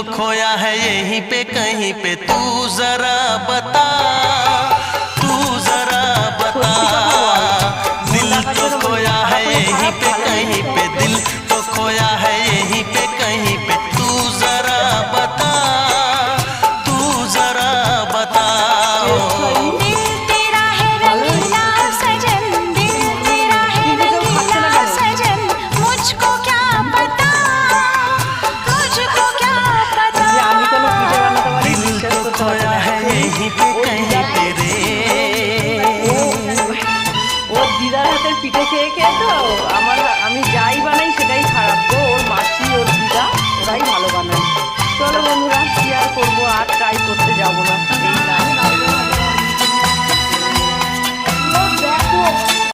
खोया है यहीं पे कहीं पे, तू जरा बता, तू जरा बता। दिल तो खोया है यहीं पे कहीं पे, दिल तो खोया है यहीं पे कहीं पे, तू जरा बता, तू जरा बता। खोया है यहीं पे कहीं पे रे। ওর দিদার হাতের পিঠে খেয়ে খেয়ে তো আমি যাই বানাই সেটাই খারাপ গো। ওর মাসি ওর দিদা ওরাই ভালো বানায়। চলো বন্ধুরা, কি আর করবো, আর ট্রাই করতে যাবো না।